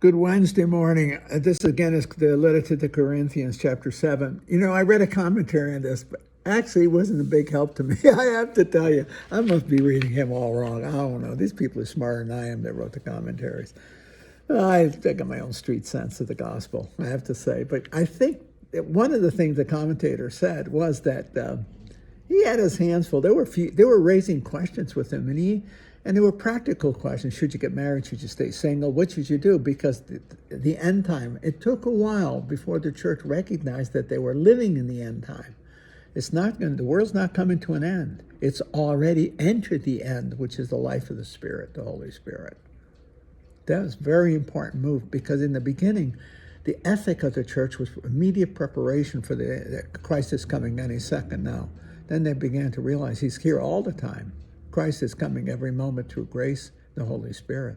Good Wednesday morning. This again is the letter to the Corinthians, chapter 7. I read a commentary on this, but actually it wasn't a big help to me. I have to tell you, I must be reading him all wrong. I don't know. These people are smarter than I am that wrote the commentaries. I got my own street sense of the gospel, I have to say. But I think that one of the things the commentator said was that he had his hands full. They were raising questions with him, and they were practical questions. Should you get married? Should you stay single? What should you do? Because the end time, it took a while before the church recognized that they were living in the end time. The world's not coming to an end. It's already entered the end, which is the life of the Spirit, the Holy Spirit. That was a very important move, because in the beginning, the ethic of the church was immediate preparation for that Christ is coming any second now. Then they began to realize he's here all the time. Christ is coming every moment through grace, the Holy Spirit.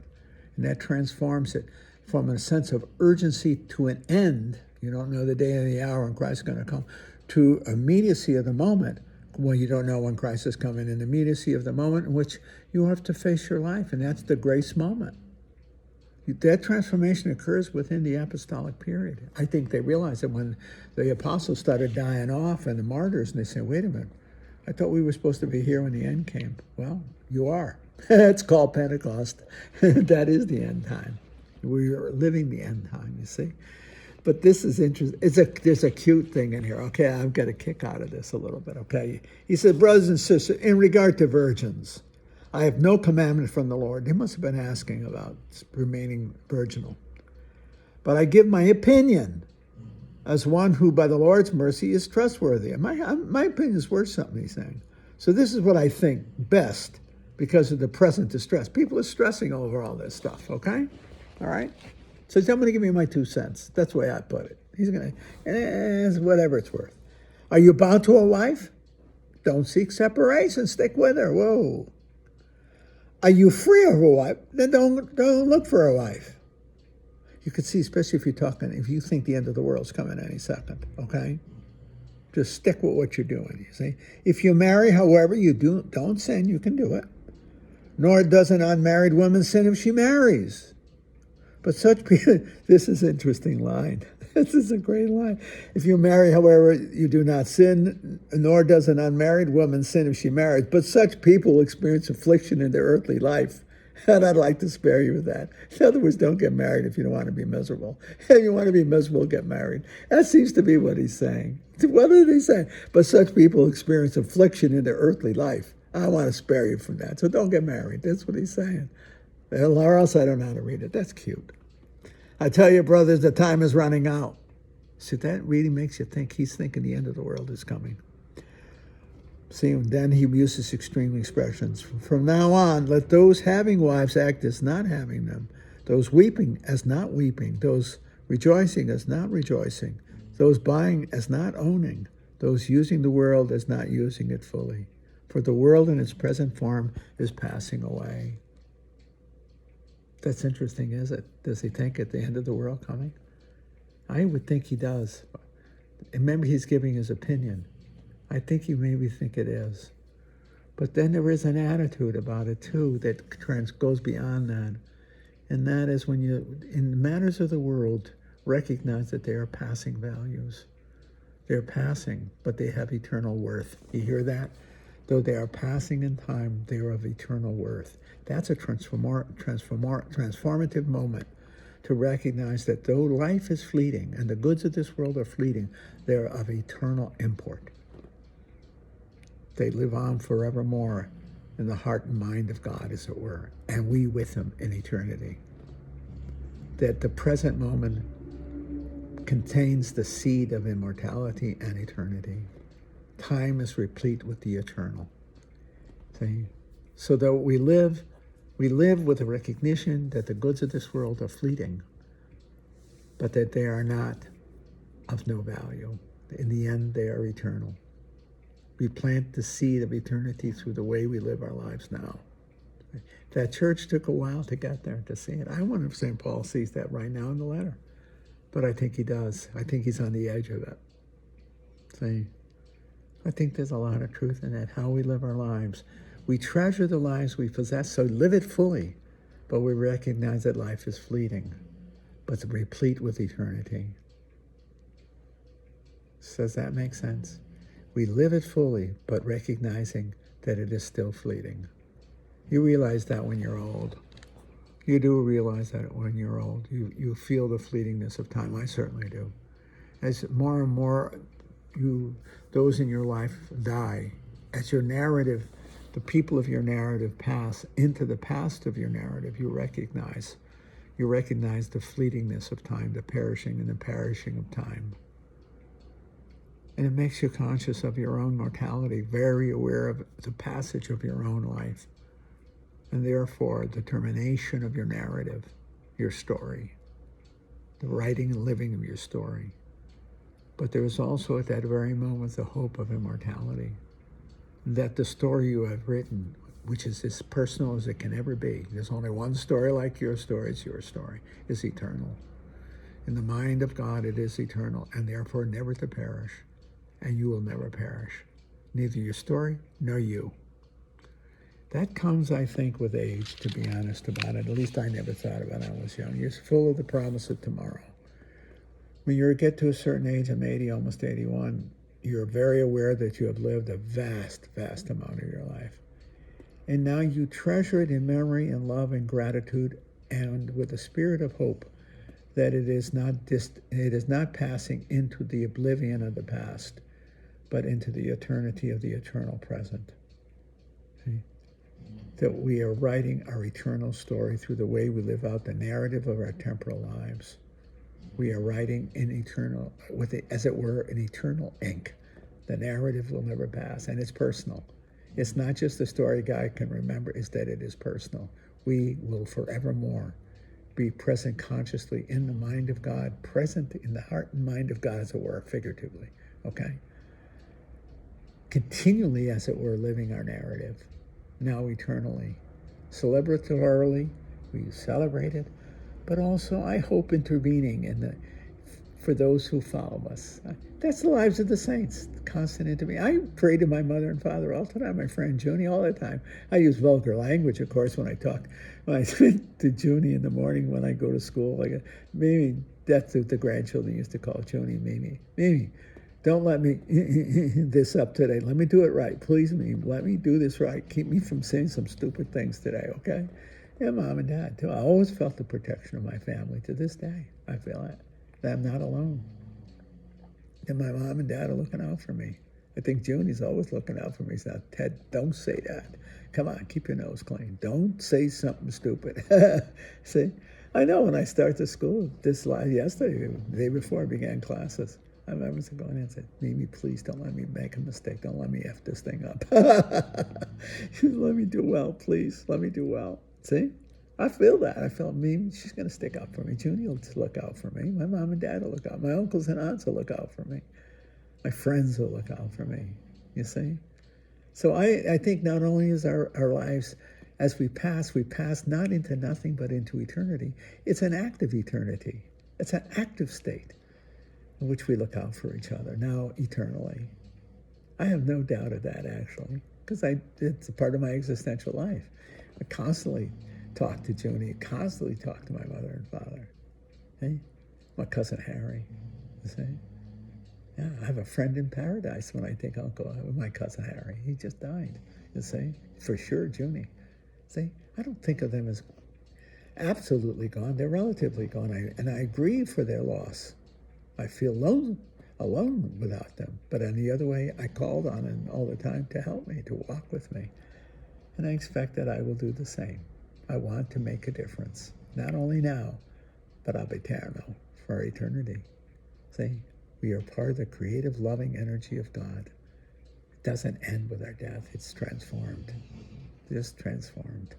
And that transforms it from a sense of urgency to an end. You don't know the day or the hour when Christ is going to come, to immediacy of the moment. Well, you don't know when Christ is coming, in the immediacy of the moment in which you have to face your life, and that's the grace moment. That transformation occurs within the apostolic period. I think they realized that when the apostles started dying off and the martyrs, and they said, wait a minute, I thought we were supposed to be here when the end came. Well, you are. It's called Pentecost. That is the end time. We are living the end time, you see. But this is interesting. There's a cute thing in here. Okay, I've got a kick out of this a little bit, okay? He said, brothers and sisters, in regard to virgins, I have no commandment from the Lord. They must have been asking about remaining virginal. But I give my opinion as one who, by the Lord's mercy, is trustworthy. And my opinion is worth something, he's saying. So this is what I think best because of the present distress. People are stressing over all this stuff, okay? All right? So I'm going to give you my 2 cents. That's the way I put it. He's going to, whatever it's worth. Are you bound to a wife? Don't seek separation. Stick with her. Whoa. Are you free of a wife? Then don't look for a wife. You could see, especially if you think the end of the world's coming any second, okay? Just stick with what you're doing, you see? If you marry, however, don't sin, you can do it. Nor does an unmarried woman sin if she marries. But such people, this is an interesting line. This is a great line. If you marry, however, you do not sin, nor does an unmarried woman sin if she marries. But such people experience affliction in their earthly life. And I'd like to spare you of that. In other words, don't get married if you don't want to be miserable. If you want to be miserable, get married. That seems to be what he's saying. What are they saying? But such people experience affliction in their earthly life. I want to spare you from that. So don't get married. That's what he's saying. Or else I don't know how to read it. That's cute. I tell you, brothers, the time is running out. See, that really makes you think he's thinking the end of the world is coming. See, and then he uses extreme expressions. From now on, let those having wives act as not having them, those weeping as not weeping, those rejoicing as not rejoicing, those buying as not owning, those using the world as not using it fully. For the world in its present form is passing away. That's interesting, is it? Does he think at the end of the world coming? I would think he does. Remember, he's giving his opinion. I think you maybe think it is. But then there is an attitude about it, too, that goes beyond that. And that is when you, in matters of the world, recognize that they are passing values. They're passing, but they have eternal worth. You hear that? Though they are passing in time, they are of eternal worth. That's a transformative moment to recognize that though life is fleeting and the goods of this world are fleeting, they're of eternal import. They live on forevermore in the heart and mind of God, as it were, and we with him in eternity. That the present moment contains the seed of immortality and eternity. Time is replete with the eternal. See? So that we live with a recognition that the goods of this world are fleeting, but that they are not of no value. In the end, they are eternal. We plant the seed of eternity through the way we live our lives now. That church took a while to get there, to see it. I wonder if St. Paul sees that right now in the letter. But I think he does. I think he's on the edge of it. See? I think there's a lot of truth in that, how we live our lives. We treasure the lives we possess, so live it fully. But we recognize that life is fleeting. but replete with eternity. Does that make sense? We live it fully, but recognizing that it is still fleeting. You realize that when you're old. You do realize that when you're old. You feel the fleetingness of time. I certainly do. As more and more those in your life die, as your narrative, the people of your narrative pass into the past of your narrative, you recognize the fleetingness of time, the perishing and the perishing of time. And it makes you conscious of your own mortality, very aware of the passage of your own life, and therefore the termination of your narrative, your story, the writing and living of your story. But there is also at that very moment the hope of immortality, that the story you have written, which is as personal as it can ever be, there's only one story like your story, it's your story, is eternal. In the mind of God, it is eternal, and therefore never to perish. And you will never perish, neither your story nor you. That comes, I think, with age, to be honest about it. At least I never thought about it when I was young. You're full of the promise of tomorrow. When you get to a certain age, I'm 80, almost 81, you're very aware that you have lived a vast, vast amount of your life. And now you treasure it in memory and love and gratitude, and with a spirit of hope that it is not passing into the oblivion of the past, but into the eternity of the eternal present. See? That we are writing our eternal story through the way we live out the narrative of our temporal lives. We are writing in eternal, with it, as it were, an eternal ink. The narrative will never pass, and it's personal. It's not just the story guy can remember, it's that it is personal. We will forevermore be present consciously in the mind of God, present in the heart and mind of God, as it were, figuratively, okay? Continually, as it were, living our narrative, now eternally. Celebratorily, we celebrate it, but also, I hope, intervening for those who follow us. That's the lives of the saints, constant intervening. I pray to my mother and father all the time, my friend Junie all the time. I use vulgar language, of course, when I speak to Junie in the morning when I go to school. Like Mimi, that's what the grandchildren used to call Junie, Mimi. Mimi, don't let me this up today. Let me do it right. Please, Mimi, let me do this right. Keep me from saying some stupid things today, okay? Yeah, Mom and Dad, too. I always felt the protection of my family. To this day, I feel it. That I'm not alone. And my mom and dad are looking out for me. I think Junie's always looking out for me. Now, Ted, don't say that. Come on, keep your nose clean. Don't say something stupid. See? I know when I start to school, yesterday, the day before I began classes, I remember going in and said, Mimi, please don't let me make a mistake. Don't let me F this thing up. Let me do well, please. Let me do well. See? I feel that. I felt Mimi, she's going to stick up for me. Junie will look out for me. My mom and dad will look out. My uncles and aunts will look out for me. My friends will look out for me. You see? So I think not only is our lives, as we pass not into nothing but into eternity. It's an active eternity. It's an active state in which we look out for each other, now eternally. I have no doubt of that, actually, because it's a part of my existential life. I constantly talk to Junie, constantly talk to my mother and father. Hey? My cousin Harry, you see? Yeah, I have a friend in paradise when I think my cousin Harry. He just died, you see? For sure, Junie. See? I don't think of them as absolutely gone. They're relatively gone, and I grieve for their loss. I feel alone without them. But on the other way, I called on them all the time to help me, to walk with me. And I expect that I will do the same. I want to make a difference, not only now, but ab eterno, for eternity. See, we are part of the creative, loving energy of God. It doesn't end with our death. It's transformed, just transformed.